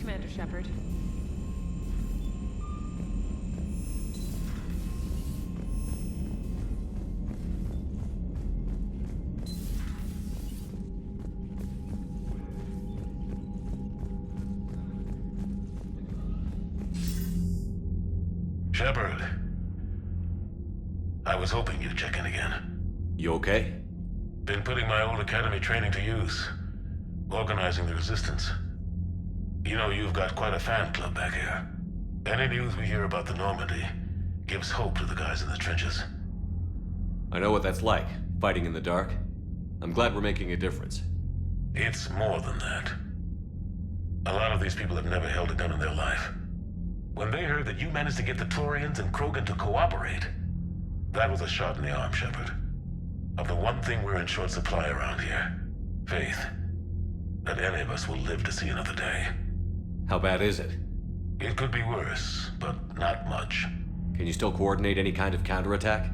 Commander Shepard. Shepard. I was hoping you'd check in again. You okay? Been putting my old academy training to use. Organizing the resistance. You know, you've got quite a fan club back here. Any news we hear about the Normandy gives hope to the guys in the trenches. I know what that's like, fighting in the dark. I'm glad we're making a difference. It's more than that. A lot of these people have never held a gun in their life. When they heard that you managed to get the Torians and Krogan to cooperate, that was a shot in the arm, Shepard. Of the one thing we're in short supply around here, faith. That any of us will live to see another day. How bad is it? It could be worse, but not much. Can you still coordinate any kind of counterattack?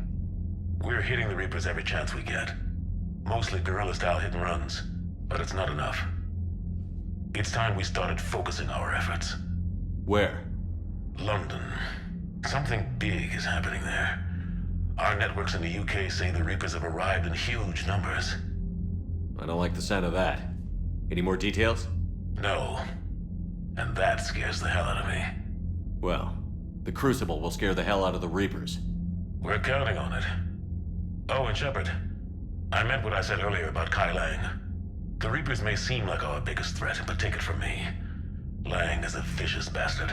We're hitting the Reapers every chance we get. Mostly guerrilla-style hit-and-runs, but it's not enough. It's time we started focusing our efforts. Where? London. Something big is happening there. Our networks in the UK say the Reapers have arrived in huge numbers. I don't like the sound of that. Any more details? No. And that scares the hell out of me. Well, the Crucible will scare the hell out of the Reapers. We're counting on it. Oh, and Shepard, I meant what I said earlier about Kai Lang. The Reapers may seem like our biggest threat, but take it from me. Lang is a vicious bastard.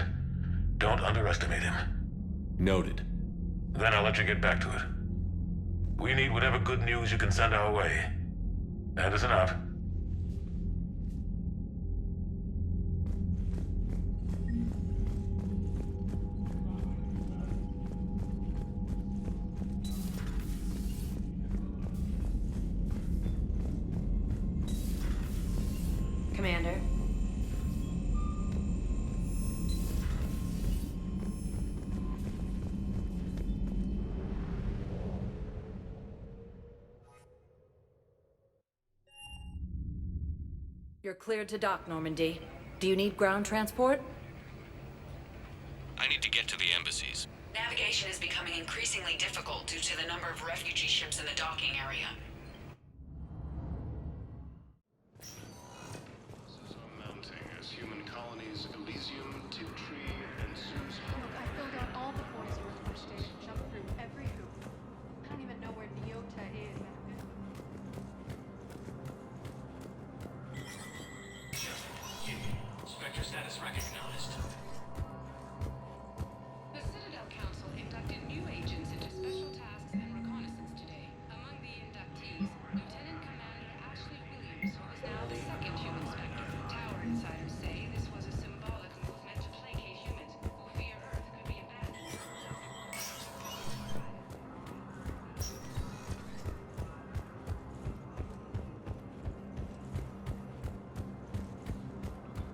Don't underestimate him. Noted. Then I'll let you get back to it. We need whatever good news you can send our way. And it's enough. Commander. You're cleared to dock, Normandy. Do you need ground transport? I need to get to the embassies. Navigation is becoming increasingly difficult due to the number of refugee ships in the docking area. Are mounting as human colonies Elysium, Tiptree, and Susan. Look, I filled out all the forms you were supposed to, jumped through every hoop. I don't even know where Neota is. Spectre status recognized. The Citadel Council inducted new agents into special tasks and reconnaissance today. Among the inductees, Lieutenant Commander Ashley Williams, who is now the second human Spectre. Tower insiders say this was a symbolic movement to placate humans who fear Earth could be abandoned.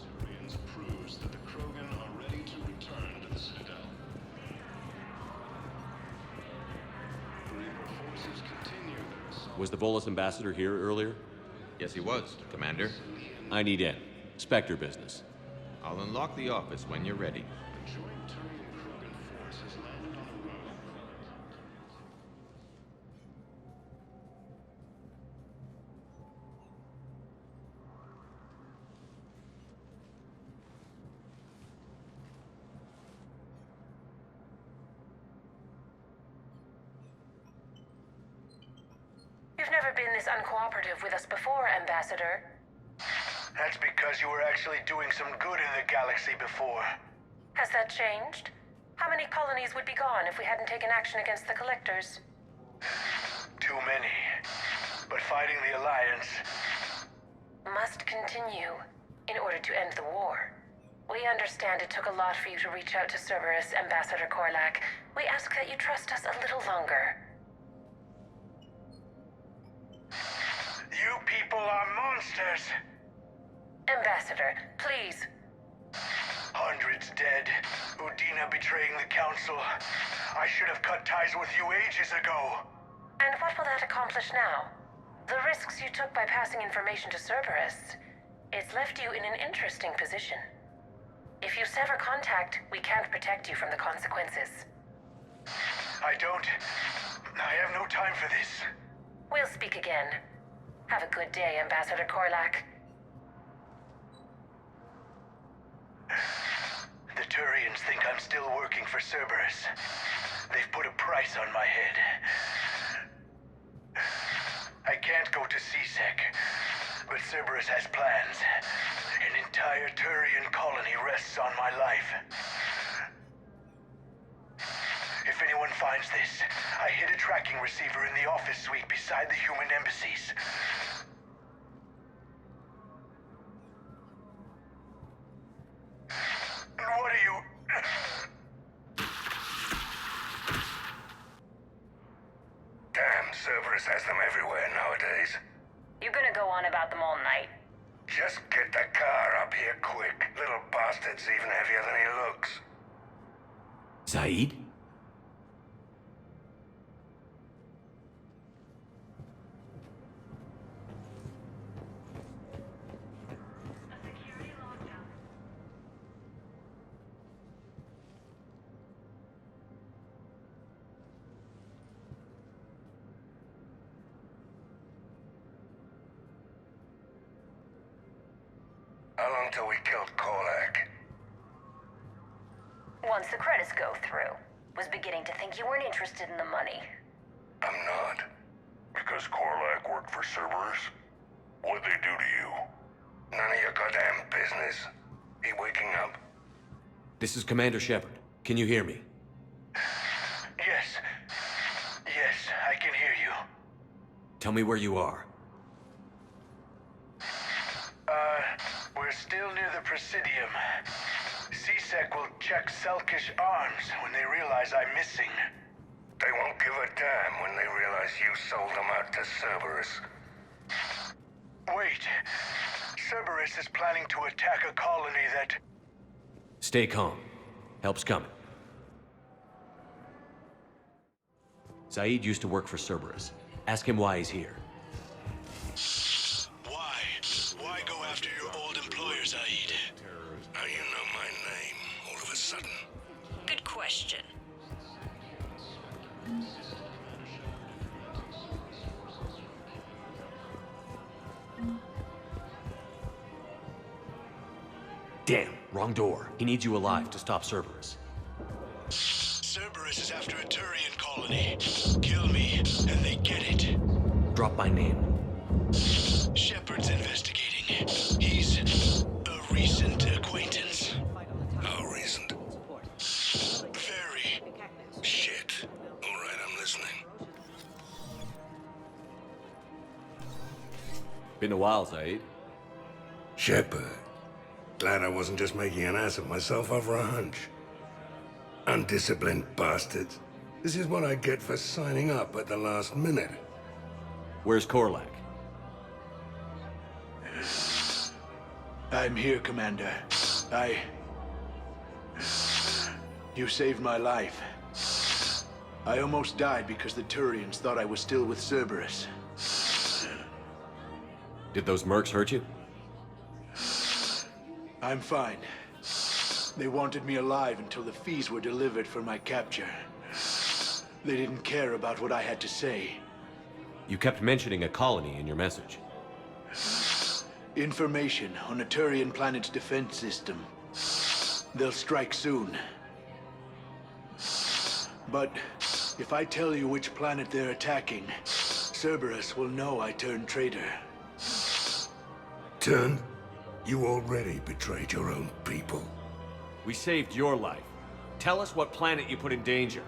Turians proves that the Krogan are ready to return to the Citadel. Reaper forces continue their assault. Was the Volus ambassador here earlier? Yes, he was, Commander. I need in. Spectre business. I'll unlock the office when you're ready. A joint Turian-Krogan force has landed on a road. You've never been this uncooperative with us before, Ambassador. That's because you were actually doing some good in the galaxy before. Has that changed? How many colonies would be gone if we hadn't taken action against the Collectors? Too many. But fighting the Alliance... Must continue in order to end the war. We understand it took a lot for you to reach out to Cerberus, Ambassador Korlak. We ask that you trust us a little longer. You people are monsters! Ambassador, please. Hundreds dead. Udina betraying the Council. I should have cut ties with you ages ago. And what will that accomplish now? The risks you took by passing information to Cerberus, it's left you in an interesting position. If you sever contact, we can't protect you from the consequences. I have no time for this. We'll speak again. Have a good day, Ambassador Korlak. The Turians think I'm still working for Cerberus. They've put a price on my head. I can't go to CSEC, but Cerberus has plans. An entire Turian colony rests on my life. If anyone finds this, I hid a tracking receiver in the office suite beside the human embassies. What are you... Damn, Cerberus has them everywhere nowadays. You gonna go on about them all night? Just get the car up here quick. Little bastard's even heavier than he looks. Zaid? How long till we killed Korlak? Once the credits go through. Was beginning to think you weren't interested in the money. I'm not. Because Korlak worked for Cerberus? What'd they do to you? None of your goddamn business. He waking up? This is Commander Shepard. Can you hear me? Yes. Yes, I can hear you. Tell me where you are. We're still near the Presidium. CSEC will check Selkish arms when they realize I'm missing. They won't give a damn when they realize you sold them out to Cerberus. Wait. Cerberus is planning to attack a colony that... Stay calm. Help's coming. Zaid used to work for Cerberus. Ask him why he's here. Why? Why go after your old employer, Zaid? How you know my name all of a sudden? Good question. Damn, wrong door. He needs you alive to stop Cerberus. Cerberus is after a Turian colony. Kill me, and they get it. Drop my name. Shepard's investigating. He's a recent acquaintance. How recent? Very. Shit. All right, I'm listening. Been a while, Zaid. Shepard. Glad I wasn't just making an ass of myself over a hunch. Undisciplined bastards. This is what I get for signing up at the last minute. Where's Korlak? I'm here, Commander. You saved my life. I almost died because the Turians thought I was still with Cerberus. Did those mercs hurt you? I'm fine. They wanted me alive until the fees were delivered for my capture. They didn't care about what I had to say. You kept mentioning a colony in your message. Information on a Turian planet's defense system. They'll strike soon. But if I tell you which planet they're attacking, Cerberus will know I turned traitor. Turned? You already betrayed your own people. We saved your life. Tell us what planet you put in danger.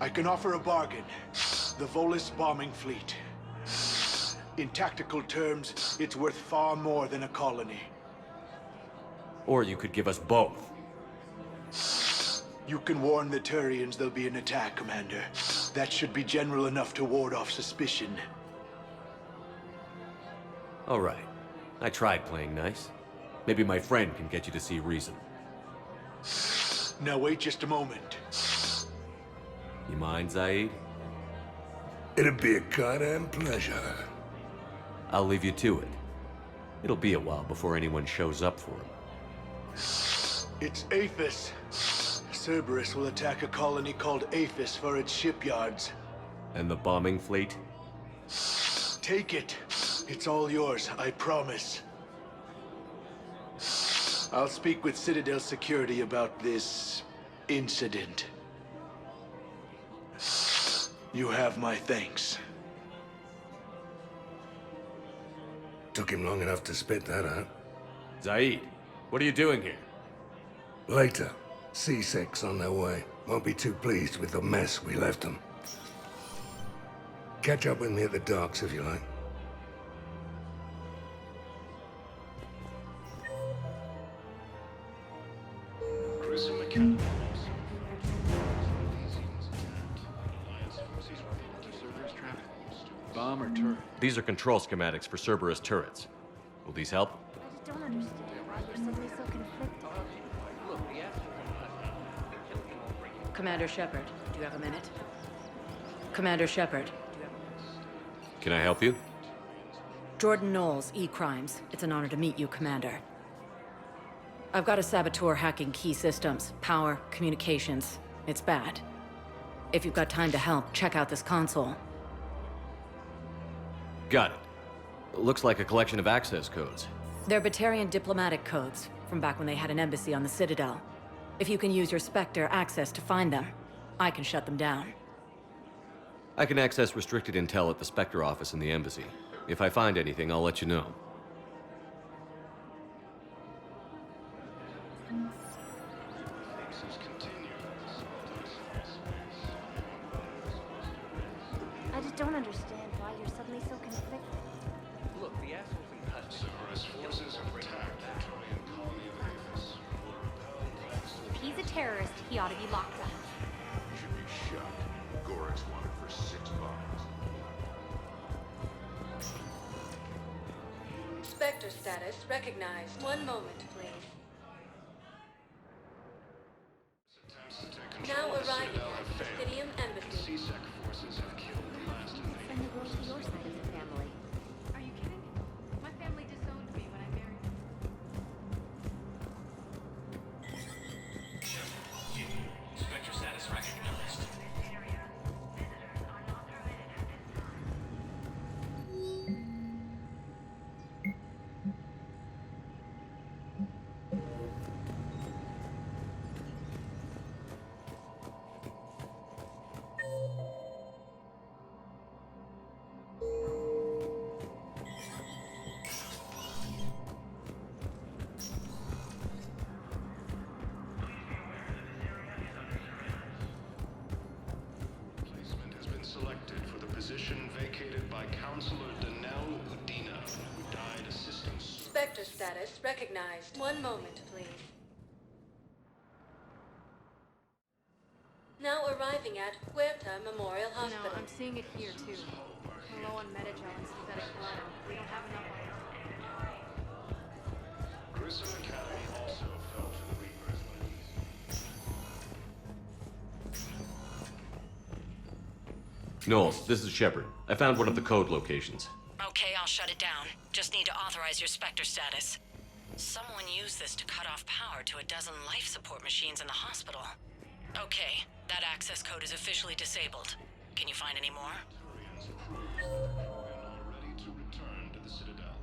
I can offer a bargain. The Volus bombing fleet. In tactical terms, it's worth far more than a colony. Or you could give us both. You can warn the Turians there'll be an attack, Commander. That should be general enough to ward off suspicion. All right. I tried playing nice. Maybe my friend can get you to see reason. Now wait just a moment. You mind, Zaid? It'd be a goddamn pleasure. I'll leave you to it. It'll be a while before anyone shows up for him. It's Aphis. Cerberus will attack a colony called Aphis for its shipyards. And the bombing fleet? Take it. It's all yours, I promise. I'll speak with Citadel Security about this incident. You have my thanks. Took him long enough to spit that out. Zaid, what are you doing here? Later. C-Sec's on their way. Won't be too pleased with the mess we left them. Catch up with me at the docks if you like. Gruesome account. Alliance forces were able to Cerberus trap Bomb or turret? These are control schematics for Cerberus turrets. Will these help? I just don't understand why you're suddenly so conflicted. Commander Shepard, do you have a minute? Commander Shepard, do you have a minute? Can I help you? Jordan Knowles, E-Crimes. It's an honor to meet you, Commander. I've got a saboteur hacking key systems, power, communications. It's bad. If you've got time to help, check out this console. Got it. Looks like a collection of access codes. They're Batarian diplomatic codes, from back when they had an embassy on the Citadel. If you can use your Spectre access to find them, I can shut them down. I can access restricted intel at the Spectre office in the embassy. If I find anything, I'll let you know. I just don't understand why you're suddenly so conflicted. Look, the assholes in custody. Cerberus forces have attacked the Victorian colony of Aphis. If he's a terrorist, he ought to be locked up. You should be shot. Gorix wanted for 6 bombs. Spectre status recognized. One moment, please. Attempts to take control Now of the arriving Citadel at have failed. Presidium Embassy. C-Sec forces have killed the last Send invading the girls to your side of the family. Are you kidding? My family disowned me when I married them. Spectre status recognized. Placement has been selected for the position vacated by Counselor Danelle Udina, who died assisting Spectre status recognized. One moment, please. Now arriving at Huerta Memorial No, Hospital. I'm seeing it here too. We're low on Metagel and synthetic blood. We don't have enough on Grissom Academy also fell to the Reaper's lens. Knowles, this is Shepard. I found one of the code locations. Okay, I'll shut it down. Just need to authorize your Spectre status. Someone used this to cut off power to a dozen life support machines in the hospital. Okay, that access code is officially disabled. Can you find any more? Turians approved. Krogan are ready to return to the Citadel.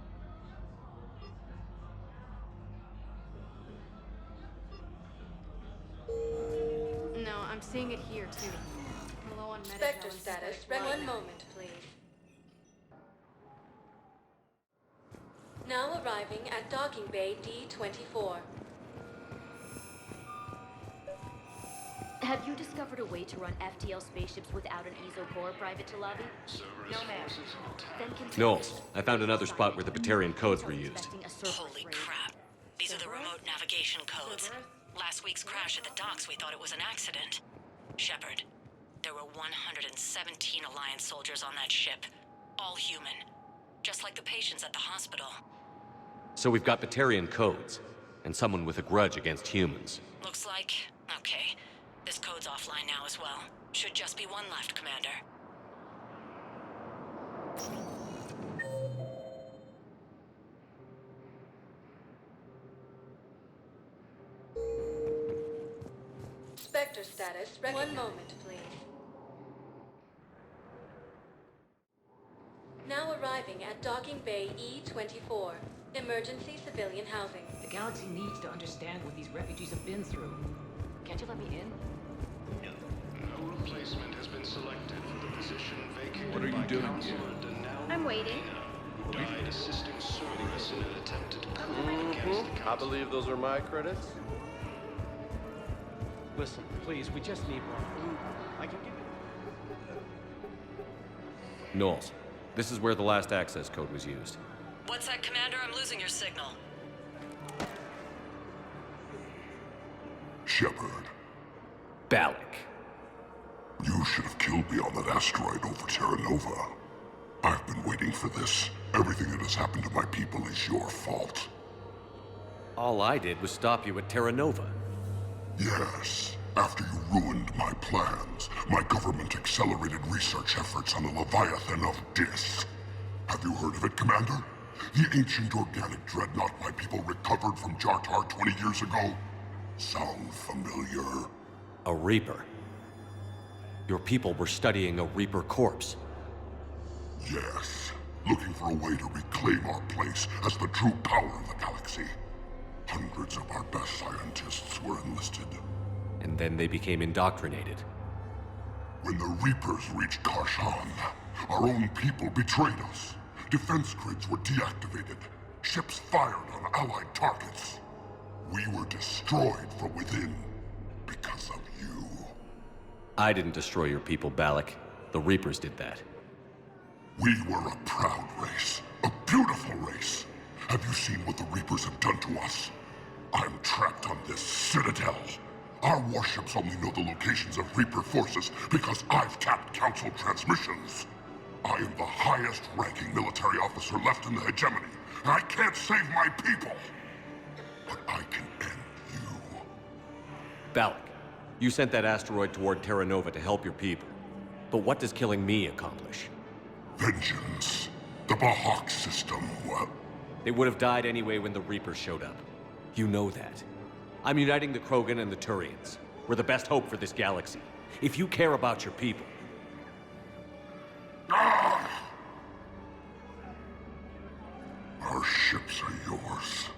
No, I'm seeing it here too. We're low on Metagel Spectre and status. synthetic blood. One moment, please. Now arriving at Docking Bay D-24. Have you discovered a way to run FTL spaceships without an ESO core, Private Talavi? Cerberus forces have attacked. Then continue. Knowles, I found another spot where the Batarian codes were used. Expecting a Cerberus Holy raid. crap. These are the remote navigation codes. Last week's crash at the docks, we thought it was an accident. Shepard, there were 117 Alliance soldiers on that ship. All human. Just like the patients at the hospital. So we've got Batarian codes, and someone with a grudge against humans. Looks like... okay. This code's offline now as well. Should just be one left, Commander. Spectre status recognized. 1 moment, please. Now arriving at Docking Bay E-24. Emergency civilian housing. The galaxy needs to understand what these refugees have been through. Can't you let me in? No replacement has been selected for the position vacated What are you by doing Counselor here? Denell I'm waiting. Udina, who died assisting Cerberus in an attempted coup against the I Council. believe those are my credits. Listen, please, we just need one. I can give you... Knowles, this is where the last access code was used. What's that, Commander? I'm losing your signal. Shepard, Balak. you should have killed me on that asteroid over Terra Nova. I've been waiting for this. Everything that has happened to my people is your fault. All I did was stop you at Terra Nova. Yes. After you ruined my plans, my government accelerated research efforts on the Leviathan of Dis. Have you heard of it, Commander? The ancient organic dreadnought my people recovered from Jartar 20 years ago? Sound familiar? A Reaper. Your people were studying a Reaper corpse. Yes. Looking for a way to reclaim our place as the true power of the galaxy. Hundreds of our best scientists were enlisted. And then they became indoctrinated. When the Reapers reached Karshan, our own people betrayed us. Defense grids were deactivated. Ships fired on Allied targets. We were destroyed from within because of you. I didn't destroy your people, Balak. The Reapers did that. We were a proud race. A beautiful race. Have you seen what the Reapers have done to us? I'm trapped on this citadel. Our warships only know the locations of Reaper forces because I've tapped Council transmissions. I am the highest-ranking military officer left in the hegemony. I can't save my people. But I can end you. Balak, you sent that asteroid toward Terra Nova to help your people. But what does killing me accomplish? Vengeance. The Bahak system, well... They would have died anyway when the Reapers showed up. You know that. I'm uniting the Krogan and the Turians. We're the best hope for this galaxy. If you care about your people... Our ships are yours.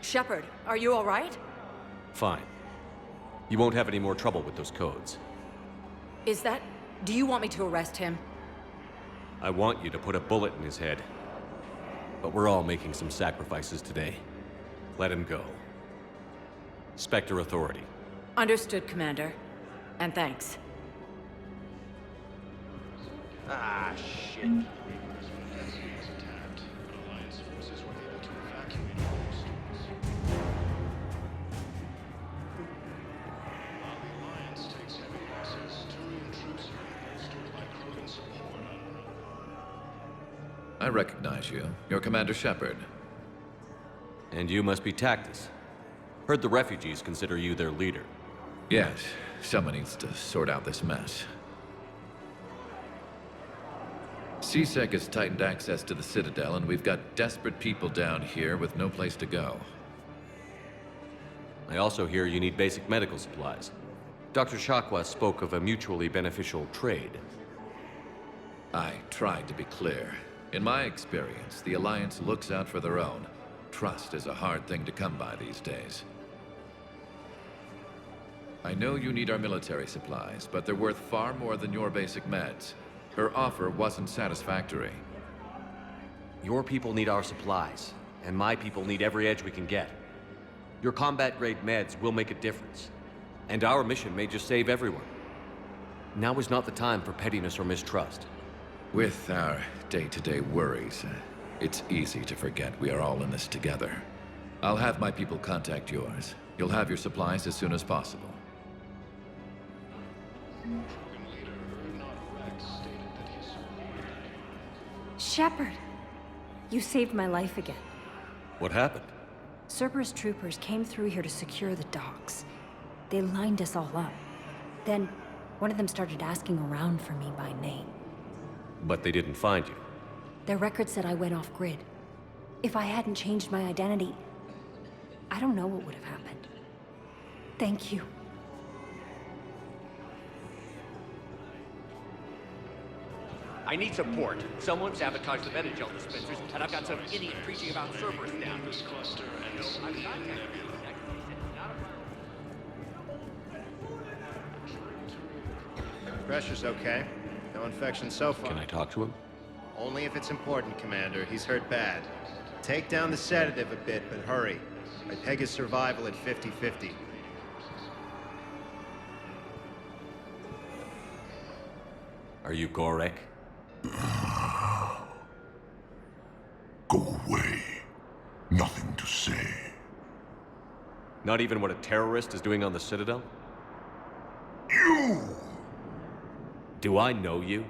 Shepard, are you all right? Fine. You won't have any more trouble with those codes. Is that... Do you want me to arrest him? I want you to put a bullet in his head. But we're all making some sacrifices today. Let him go. Spectre Authority. Understood, Commander. And thanks. Ah, shit. I recognize you. You're Commander Shepard. And you must be Tactus. Heard the refugees consider you their leader. Yes, someone needs to sort out this mess. CSEC has tightened access to the Citadel, and we've got desperate people down here with no place to go. I also hear you need basic medical supplies. Dr. Shakwa spoke of a mutually beneficial trade. I tried to be clear. In my experience, the Alliance looks out for their own. Trust is a hard thing to come by these days. I know you need our military supplies, but they're worth far more than your basic meds. Her offer wasn't satisfactory. Your people need our supplies, and my people need every edge we can get. Your combat-grade meds will make a difference, and our mission may just save everyone. Now is not the time for pettiness or mistrust. With our day-to-day worries, it's easy to forget we are all in this together. I'll have my people contact yours. You'll have your supplies as soon as possible. Shepard, you saved my life again. What happened? Cerberus troopers came through here to secure the docks. They lined us all up. Then, one of them started asking around for me by name. But they didn't find you. Their record said I went off-grid. If I hadn't changed my identity, I don't know what would have happened. Thank you. I need support. Someone sabotaged the Metagel dispensers, and I've got some idiot preaching about Cerberus down. This cluster and Scythian Nebula. Pressure's okay. No infection so far. Can I talk to him? Only if it's important, Commander. He's hurt bad. Take down the sedative a bit, but hurry. I peg his survival at 50-50. Are you Gorek? Go away. Nothing to say. Not even what a terrorist is doing on the Citadel? You! Do I know you?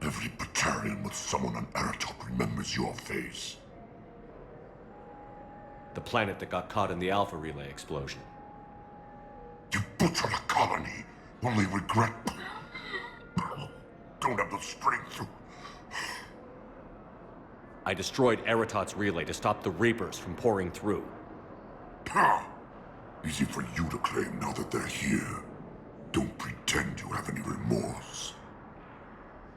Every Batarian with someone on Aratok remembers your face. The planet that got caught in the Alpha Relay explosion. You butchered a colony, only regret... Don't have the strength to... I destroyed Eratot's relay to stop the Reapers from pouring through. Easy for you to claim now that they're here. Don't pretend you have any remorse.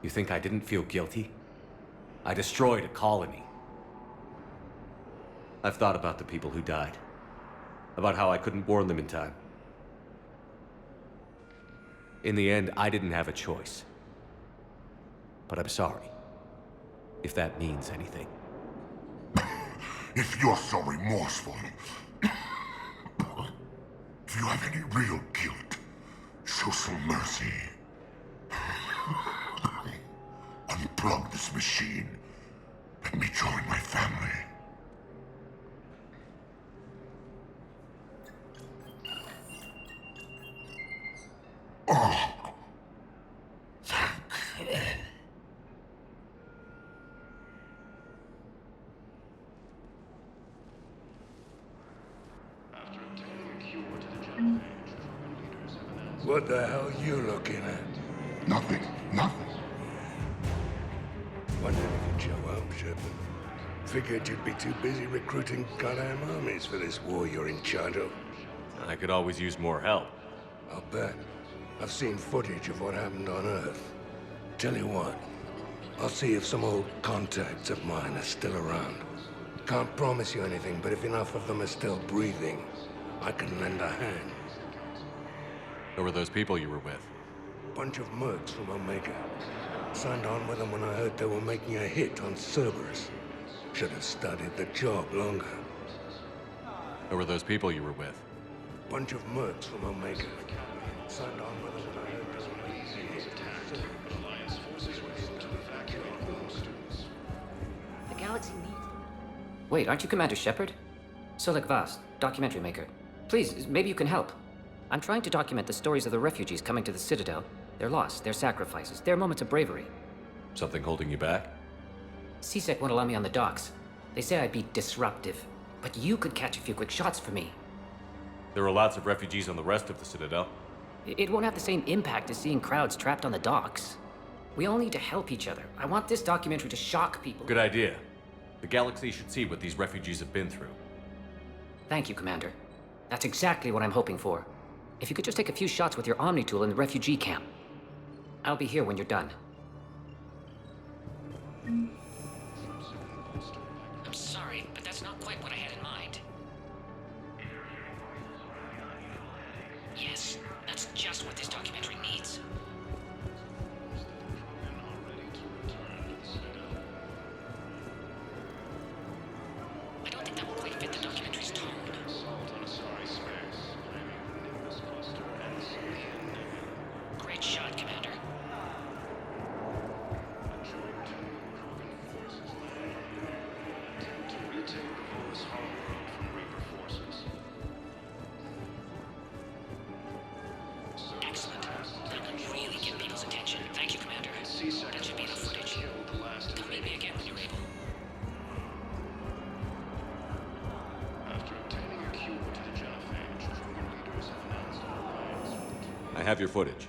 You think I didn't feel guilty? I destroyed a colony. I've thought about the people who died. About how I couldn't warn them in time. In the end, I didn't have a choice. But I'm sorry. If that means anything. If you're so remorseful... if you have any real guilt, show some mercy. Unplug this machine. Let me join my family. Oh. Thank you. What the hell are you looking at? Nothing. Nothing. Wondered if you'd show up, Shepard. Figured you'd be too busy recruiting goddamn armies for this war you're in charge of. I could always use more help. I'll bet. I've seen footage of what happened on Earth. Tell you what, I'll see if some old contacts of mine are still around. Can't promise you anything, but if enough of them are still breathing, I can lend a hand. Who were those people you were with? Bunch of mercs from Omega. Signed on with them when I heard they were making a hit on Cerberus. Should have started the job longer. Who were those people you were with? Bunch of mercs from Omega. Signed on with them when I heard they were making a hit on Cerberus. Alliance forces were able to evacuate all students. The galaxy needs... Wait, aren't you Commander Shepard? Solik Vast, documentary maker. Please, maybe you can help. I'm trying to document the stories of the refugees coming to the Citadel. Their loss, their sacrifices, their moments of bravery. Something holding you back? CSEC won't allow me on the docks. They say I'd be disruptive. But you could catch a few quick shots for me. There are lots of refugees on the rest of the Citadel. It won't have the same impact as seeing crowds trapped on the docks. We all need to help each other. I want this documentary to shock people. Good idea. The galaxy should see what these refugees have been through. Thank you, Commander. That's exactly what I'm hoping for. If you could just take a few shots with your Omni tool in the refugee camp. I'll be here when you're done. I'm sorry, but that's not quite what I had in mind. Yes, that's just what this documentary needs. I don't think that will quite fit the documentary's tone. Great shot, Commander. Excellent. That will really get people's attention. Thank you, Commander. That should be enough footage. Come meet me again when you're able. After obtaining a cure to the genophage, Krogan leaders have announced an alliance. I have your footage.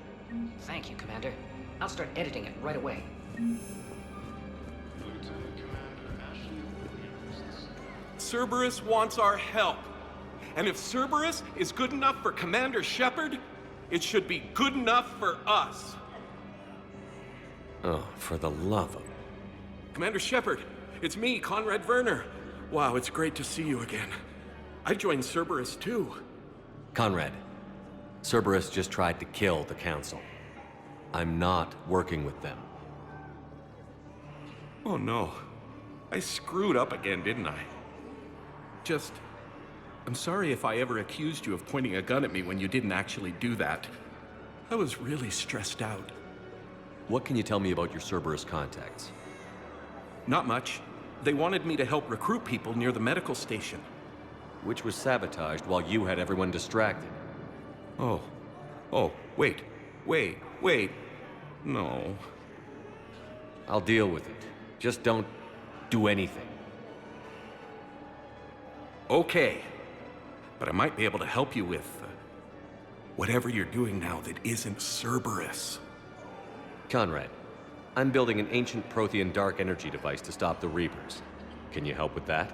Thank Thank you, Commander. I'll start editing it right away. Cerberus wants our help. And if Cerberus is good enough for Commander Shepard, it should be good enough for us. Oh, for the love of... Commander Shepard, it's me, Conrad Werner. Wow, it's great to see you again. I joined Cerberus too. Conrad, Cerberus just tried to kill the Council. I'm not working with them. Oh no. I screwed up again, didn't I? I'm sorry if I ever accused you of pointing a gun at me when you didn't actually do that. I was really stressed out. What can you tell me about your Cerberus contacts? Not much. They wanted me to help recruit people near the medical station. Which was sabotaged while you had everyone distracted. Oh, wait. No. I'll deal with it. Just don't do anything. Okay. But I might be able to help you with whatever you're doing now that isn't Cerberus. Conrad, I'm building an ancient Prothean dark energy device to stop the Reapers. Can you help with that?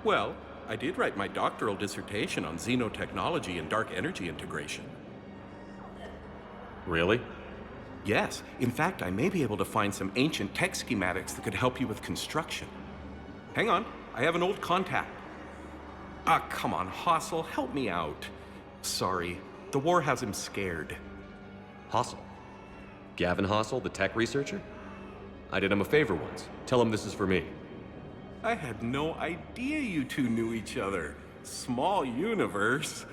Well, I did write my doctoral dissertation on xenotechnology and dark energy integration. Really? Yes. In fact, I may be able to find some ancient tech schematics that could help you with construction. Hang on, I have an old contact. Ah, come on, Hossel, help me out. Sorry, the war has him scared. Hossel? Gavin Hossel, the tech researcher? I did him a favor once. Tell him this is for me. I had no idea you two knew each other. Small universe.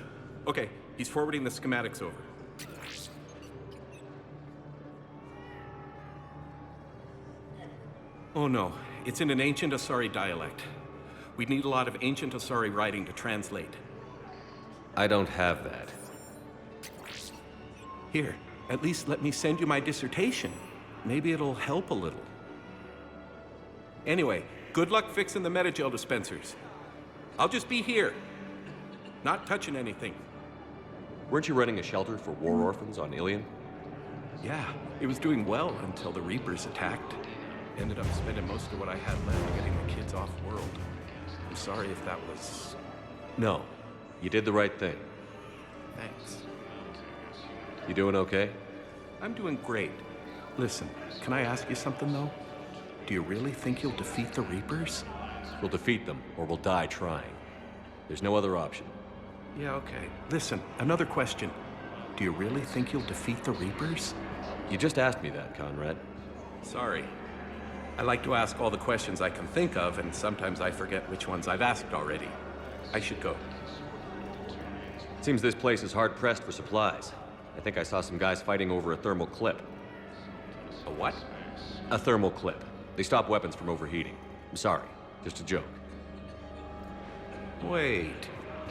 Okay, he's forwarding the schematics over. Oh no, it's in an ancient Asari dialect. We'd need a lot of ancient Asari writing to translate. I don't have that. Here, at least let me send you my dissertation. Maybe it'll help a little. Anyway, good luck fixing the Metagel dispensers. I'll just be here. Not touching anything. Weren't you running a shelter for war orphans on Ilion? Yeah, it was doing well until the Reapers attacked. Ended up spending most of what I had left getting the kids off world. I'm sorry if that was... No, you did the right thing. Thanks. You doing okay? I'm doing great. Listen, can I ask you something though? Do you really think you'll defeat the Reapers? We'll defeat them, or we'll die trying. There's no other option. Yeah, okay. Listen, another question. Do you really think you'll defeat the Reapers? You just asked me that, Conrad. Sorry. I like to ask all the questions I can think of, and sometimes I forget which ones I've asked already. I should go. Seems this place is hard-pressed for supplies. I think I saw some guys fighting over a thermal clip. A what? A thermal clip. They stop weapons from overheating. I'm sorry, just a joke. Wait,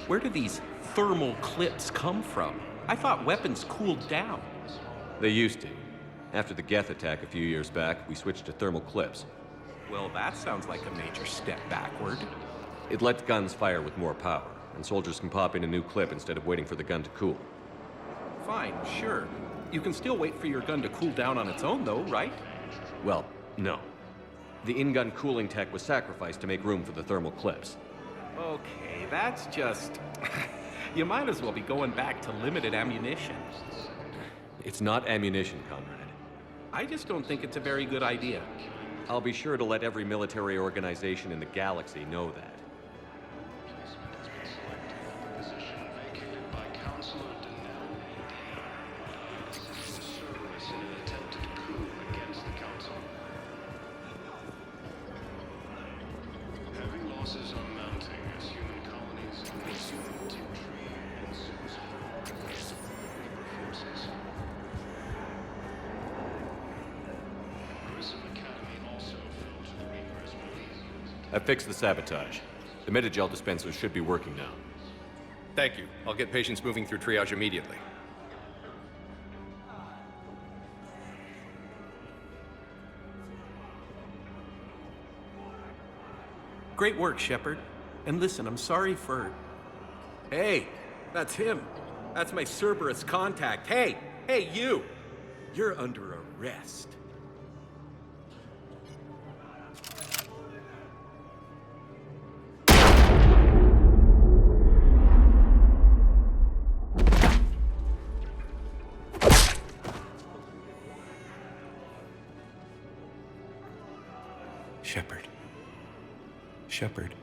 where do these thermal clips come from? I thought weapons cooled down. They used to. After the Geth attack a few years back, we switched to thermal clips. Well, that sounds like a major step backward. It lets guns fire with more power, and soldiers can pop in a new clip instead of waiting for the gun to cool. Fine, sure. You can still wait for your gun to cool down on its own, though, right? Well, no. The in-gun cooling tech was sacrificed to make room for the thermal clips. Okay, that's just... You might as well be going back to limited ammunition. It's not ammunition, Conrad. I just don't think it's a very good idea. I'll be sure to let every military organization in the galaxy know that. I fixed the sabotage. The Metagel dispensers should be working now. Thank you. I'll get patients moving through triage immediately. Great work, Shepard. And listen, I'm sorry for... Hey, that's him. That's my Cerberus contact. Hey, you! You're under arrest. Shepard. Shepard,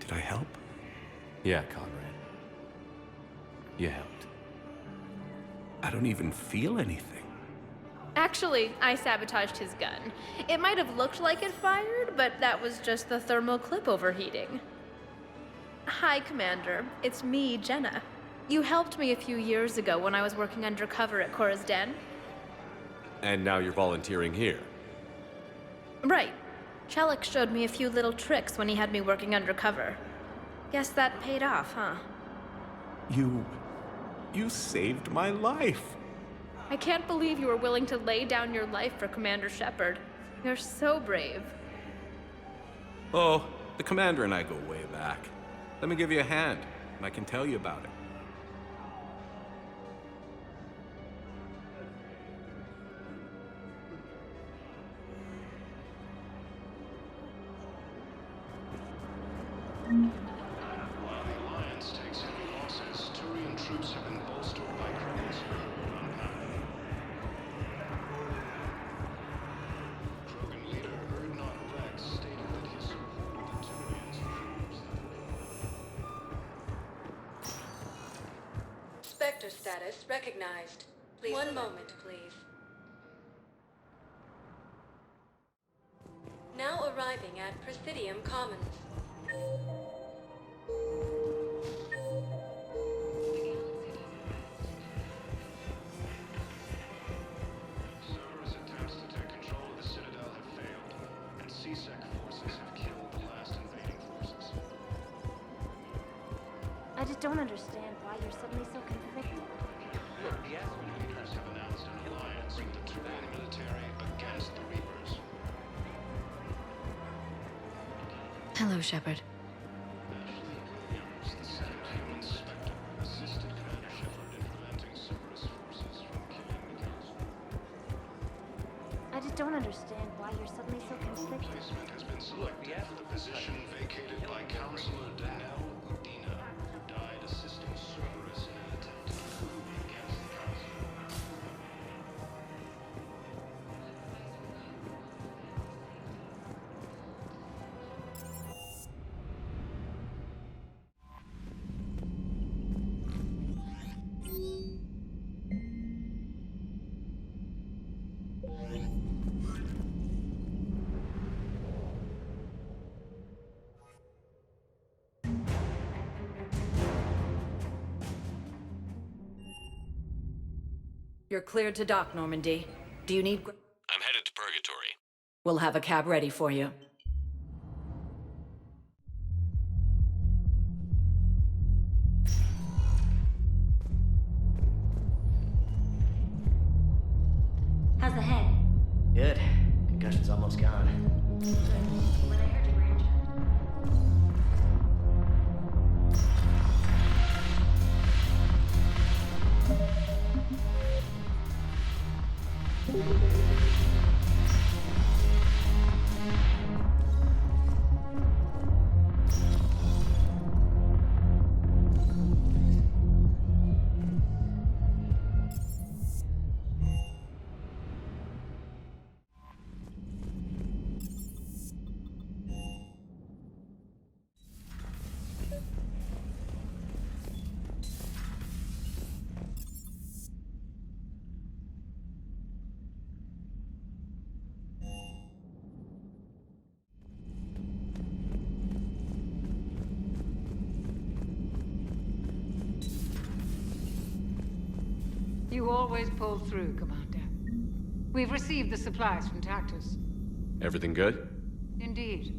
did I help? Yeah, Conrad. You helped. I don't even feel anything. Actually, I sabotaged his gun. It might have looked like it fired, but that was just the thermal clip overheating. Hi, Commander. It's me, Jenna. You helped me a few years ago when I was working undercover at Cora's Den. And now you're volunteering here. Right. Chelik showed me a few little tricks when he had me working undercover. Guess that paid off, huh? You saved my life. I can't believe you were willing to lay down your life for Commander Shepard. You're so brave. Oh, the commander and I go way back. Let me give you a hand, and I can tell you about it. While the Alliance takes heavy losses, Turian troops have been bolstered by Krogan's unpacked. Krogan leader Erdnot Rex stated that his support of the Turians proves that... Spectre status recognized. Please. One moment, please. Now arriving at Presidium Commons. Cerberus attempts to take control of the Citadel have failed, and CSEC forces have killed the last invading forces. I just don't understand why you're suddenly so conflicted. Leaders have announced an alliance with the Turian military against the Reapers. Hello, Shepard. Ashley Williams, the second human Spectre, assisted Commander Shepard in preventing Cerberus forces from killing the Council. I just don't understand why you're suddenly so conflicted. Replacement has been selected for the position vacated by Counselor Danelle Udina, who died assisting Cerberus in an attempt to coup against the Council. You're cleared to dock, Normandy. Do you need... I'm headed to Purgatory. We'll have a cab ready for you. How's the head? Good. Concussion's almost gone. When I heard you were injured. You always pull through, Commander. We've received the supplies from Tactus. Everything good? Indeed.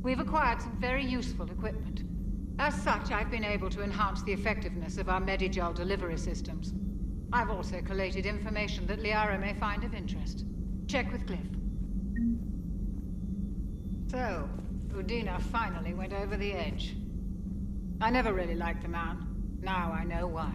We've acquired some very useful equipment. As such, I've been able to enhance the effectiveness of our Medigel delivery systems. I've also collated information that Liara may find of interest. Check with Cliff. So, Udina finally went over the edge. I never really liked the man. Now I know why.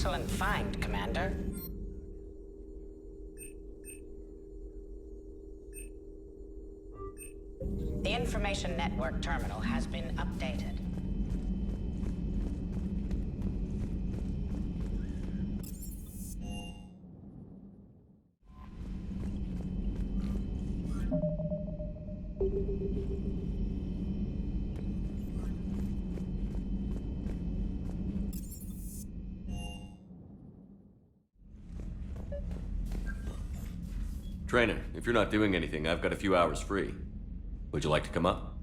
excellent find, Commander. The information network terminal has been updated. Trainer, if you're not doing anything, I've got a few hours free. Would you like to come up?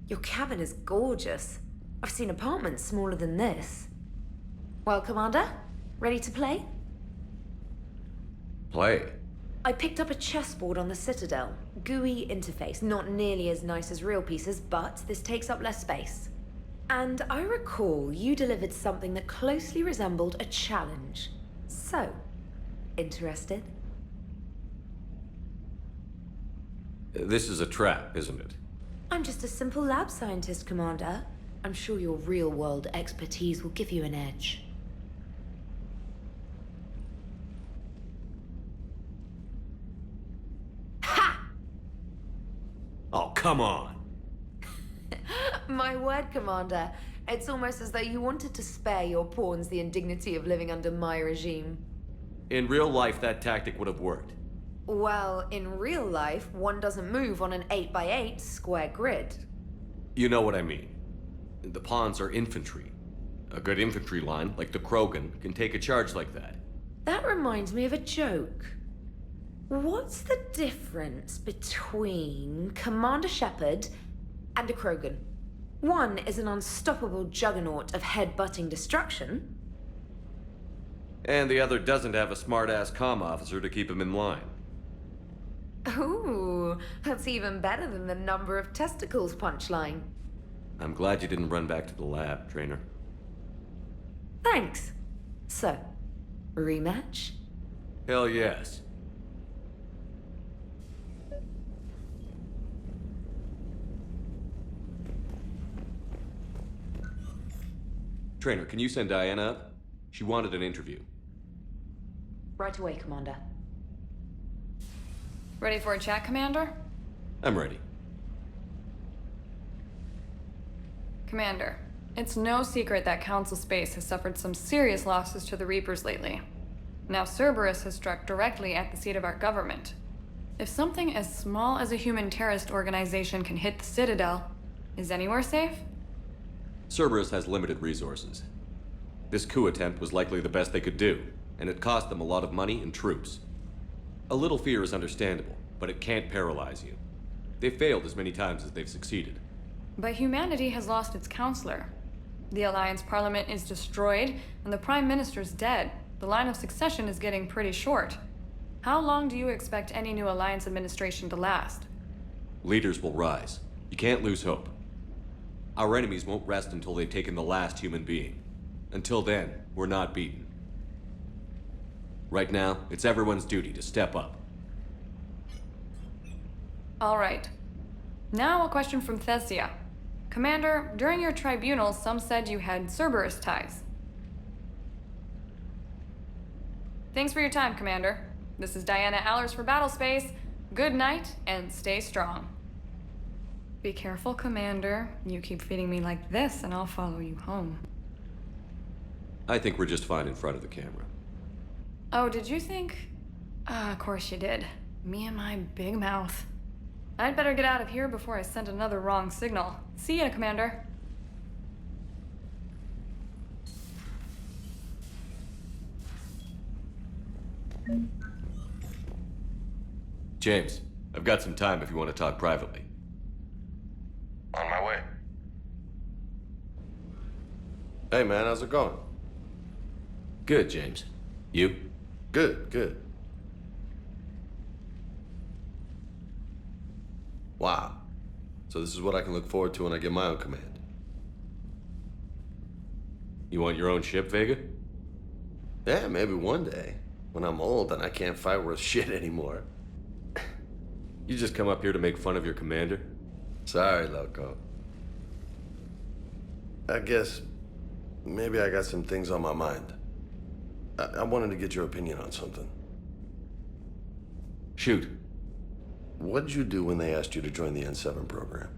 Your cabin is gorgeous. I've seen apartments smaller than this. Well, Commander, ready to play? Play? I picked up a chessboard on the Citadel. GUI interface, not nearly as nice as real pieces, but this takes up less space. And I recall you delivered something that closely resembled a challenge. So, interested? This is a trap, isn't it? I'm just a simple lab scientist, Commander. I'm sure your real-world expertise will give you an edge. Oh, come on! My word, Commander. It's almost as though you wanted to spare your pawns the indignity of living under my regime. In real life, that tactic would have worked. Well, in real life, one doesn't move on an 8x8 square grid. You know what I mean. The pawns are infantry. A good infantry line, like the Krogan, can take a charge like that. That reminds me of a joke. What's the difference between Commander Shepard and a Krogan? One is an unstoppable juggernaut of head-butting destruction. And the other doesn't have a smart-ass comm officer to keep him in line. Ooh, that's even better than the number of testicles punchline. I'm glad you didn't run back to the lab, Trainer. Thanks. So, rematch? Hell yes. Trainer, can you send Diana up? She wanted an interview. Right away, Commander. Ready for a chat, Commander? I'm ready. Commander, it's no secret that Council Space has suffered some serious losses to the Reapers lately. Now Cerberus has struck directly at the seat of our government. If something as small as a human terrorist organization can hit the Citadel, is anywhere safe? Cerberus has limited resources. This coup attempt was likely the best they could do, and it cost them a lot of money and troops. A little fear is understandable, but it can't paralyze you. They've failed as many times as they've succeeded. But humanity has lost its counselor. The Alliance Parliament is destroyed, and the Prime Minister's dead. The line of succession is getting pretty short. How long do you expect any new Alliance administration to last? Leaders will rise. You can't lose hope. Our enemies won't rest until they've taken the last human being. Until then, we're not beaten. Right now, it's everyone's duty to step up. All right. Now a question from Thessia. Commander, during your tribunal, some said you had Cerberus ties. Thanks for your time, Commander. This is Diana Allers for Battlespace. Good night, and stay strong. Be careful, Commander. You keep feeding me like this, and I'll follow you home. I think we're just fine in front of the camera. Oh, did you think? Of course you did. Me and my big mouth. I'd better get out of here before I send another wrong signal. See ya, Commander. James, I've got some time if you want to talk privately. On my way. Hey man, how's it going? Good, James. You? Good, good. Wow. So this is what I can look forward to when I get my own command. You want your own ship, Vega? Yeah, maybe one day. When I'm old and I can't fight worth shit anymore. You just come up here to make fun of your commander? Sorry, Loco. I guess maybe I got some things on my mind. I wanted to get your opinion on something. Shoot. What did you do when they asked you to join the N7 program?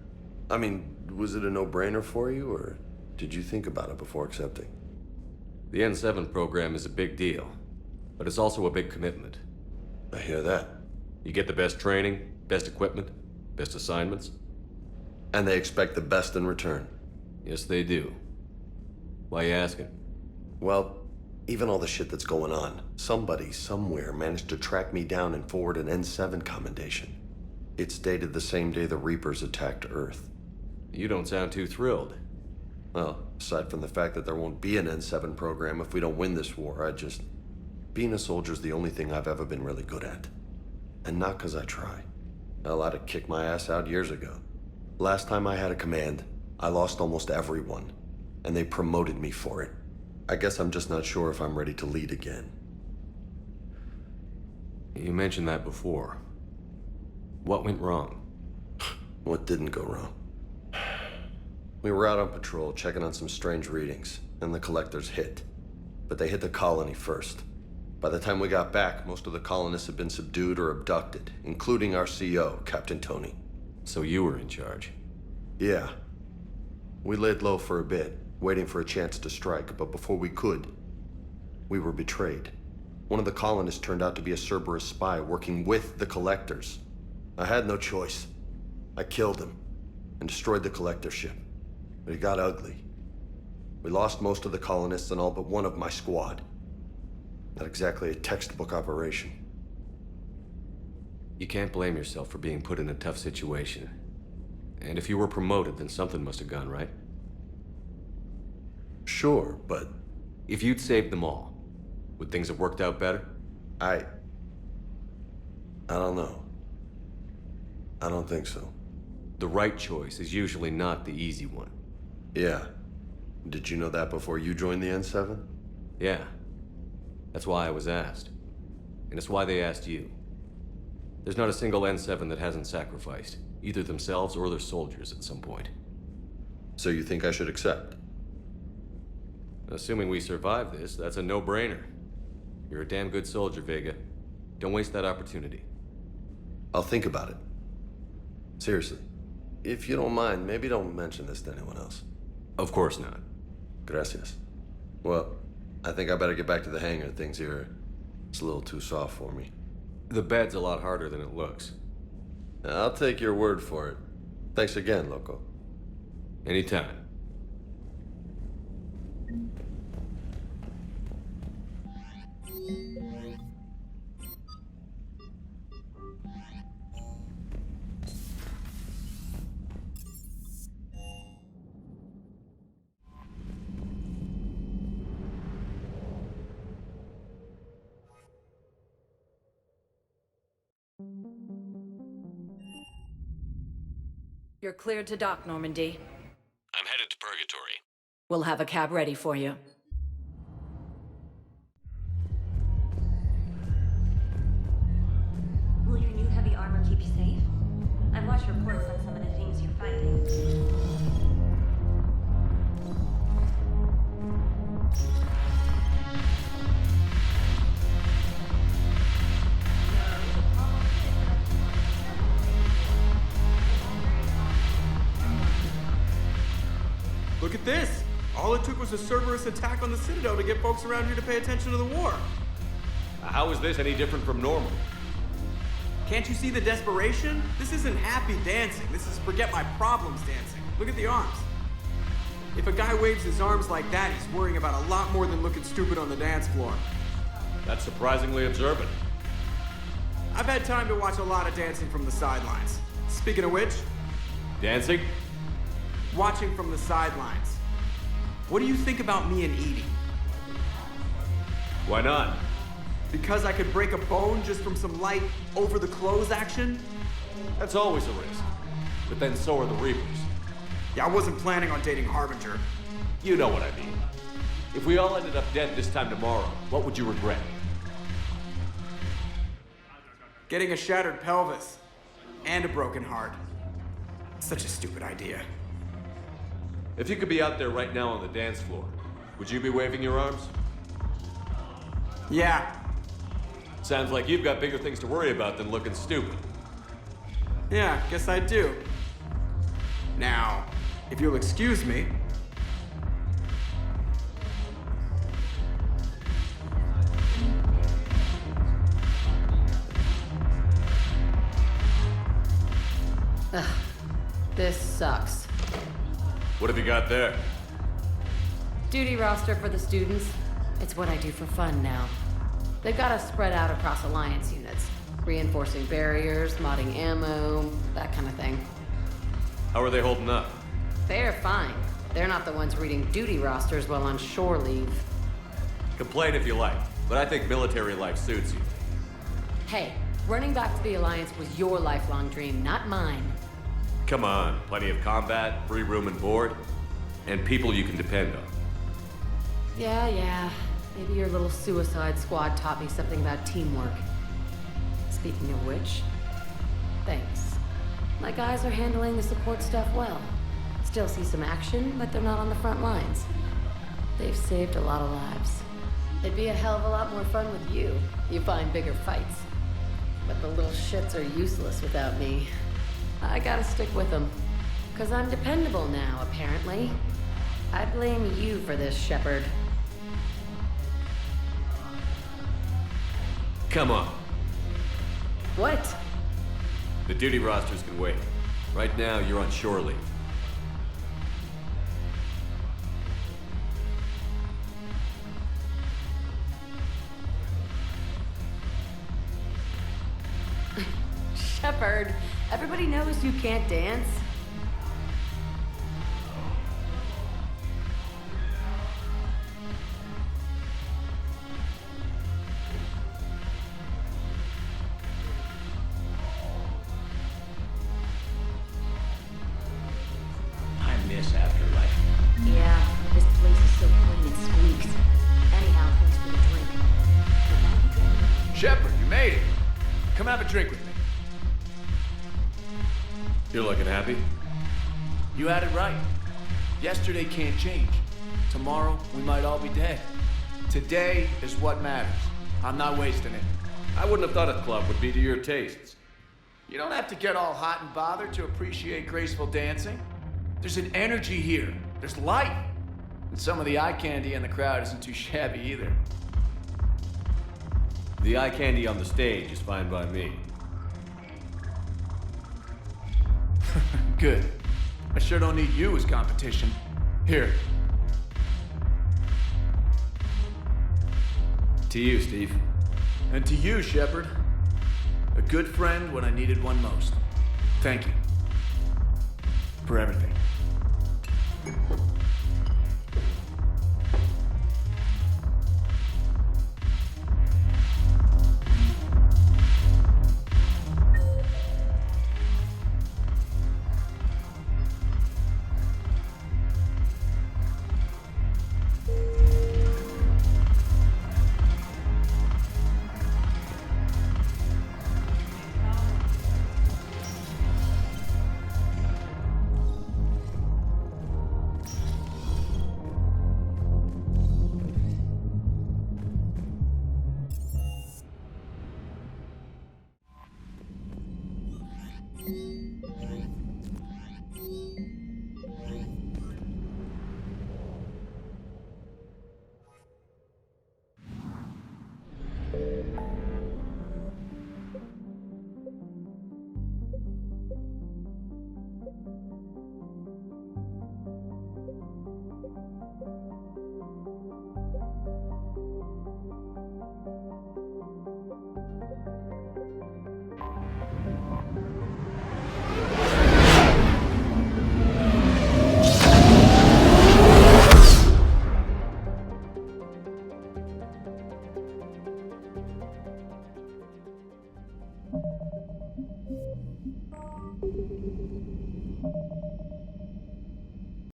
I mean, was it a no-brainer for you, or did you think about it before accepting? The N7 program is a big deal, but it's also a big commitment. I hear that. You get the best training, best equipment, best assignments. And they expect the best in return. Yes, they do. Why you asking? Well, even all the shit that's going on, somebody somewhere managed to track me down and forward an N7 commendation. It's dated the same day the Reapers attacked Earth. You don't sound too thrilled. Well, aside from the fact that there won't be an N7 program if we don't win this war, being a soldier's the only thing I've ever been really good at. And not because I try. Hell, I'd have kicked my ass out years ago. Last time I had a command, I lost almost everyone, and they promoted me for it. I guess I'm just not sure if I'm ready to lead again. You mentioned that before. What went wrong? What didn't go wrong? We were out on patrol, checking on some strange readings, and the collectors hit. But they hit the colony first. By the time we got back, most of the colonists had been subdued or abducted, including our CO, Captain Tony. So you were in charge? Yeah. We laid low for a bit, waiting for a chance to strike, but before we could, we were betrayed. One of the colonists turned out to be a Cerberus spy working with the collectors. I had no choice. I killed him and destroyed the collector ship. But it got ugly. We lost most of the colonists and all but one of my squad. Not exactly a textbook operation. You can't blame yourself for being put in a tough situation. And if you were promoted, then something must have gone right. Sure, but... If you'd saved them all, would things have worked out better? I don't know. I don't think so. The right choice is usually not the easy one. Yeah. Did you know that before you joined the N7? Yeah. That's why I was asked. And it's why they asked you. There's not a single N7 that hasn't sacrificed, either themselves or their soldiers at some point. So you think I should accept? Assuming we survive this, that's a no-brainer. You're a damn good soldier, Vega. Don't waste that opportunity. I'll think about it. Seriously. If you don't mind, maybe don't mention this to anyone else. Of course not. Gracias. Well, I think I better get back to the hangar. Things here, it's a little too soft for me. The bed's a lot harder than it looks. I'll take your word for it. Thanks again, Loco. Anytime. You're cleared to dock, Normandy. I'm headed to Purgatory. We'll have a cab ready for you. Will your new heavy armor keep you safe? I've watched reports on some of the things you're fighting. Look at this! All it took was a Cerberus attack on the Citadel to get folks around here to pay attention to the war. How is this any different from normal? Can't you see the desperation? This isn't happy dancing. This is forget my problems dancing. Look at the arms. If a guy waves his arms like that, he's worrying about a lot more than looking stupid on the dance floor. That's surprisingly observant. I've had time to watch a lot of dancing from the sidelines. Speaking of which... Dancing? Watching from the sidelines. What do you think about me and Edie? Why not? Because I could break a bone just from some light over-the-clothes action? That's always a risk. But then so are the Reapers. Yeah, I wasn't planning on dating Harbinger. You know what I mean. If we all ended up dead this time tomorrow, what would you regret? Getting a shattered pelvis. And a broken heart. Such a stupid idea. If you could be out there right now on the dance floor, would you be waving your arms? Yeah. Sounds like you've got bigger things to worry about than looking stupid. Yeah, guess I do. Now, if you'll excuse me. Ugh, this sucks. What have you got there? Duty roster for the students. It's what I do for fun now. They've got us spread out across Alliance units. Reinforcing barriers, modding ammo, that kind of thing. How are they holding up? They're fine. They're not the ones reading duty rosters while on shore leave. Complain if you like, but I think military life suits you. Hey, running back to the Alliance was your lifelong dream, not mine. Come on, plenty of combat, free room and board, and people you can depend on. Yeah. Maybe your little suicide squad taught me something about teamwork. Speaking of which, thanks. My guys are handling the support stuff well. Still see some action, but they're not on the front lines. They've saved a lot of lives. It'd be a hell of a lot more fun with you. You find bigger fights. But the little shits are useless without me. I gotta stick with them. 'Cause I'm dependable now, apparently. I blame you for this, Shepard. Come on. What? The duty rosters can wait. Right now, you're on shore leave. Shepard, everybody knows you can't dance. I miss Afterlife. Yeah, this place is so clean it squeaks. Anyhow, thanks for the drink. Shepard, you made it. Come have a drink with me. You're looking happy? You had it right. Yesterday can't change. Tomorrow, we might all be dead. Today is what matters. I'm not wasting it. I wouldn't have thought a club would be to your tastes. You don't have to get all hot and bothered to appreciate graceful dancing. There's an energy here. There's life. And some of the eye candy in the crowd isn't too shabby either. The eye candy on the stage is fine by me. Good. I sure don't need you as competition. Here. To you, Steve. And to you, Shepard. A good friend when I needed one most. Thank you. For everything.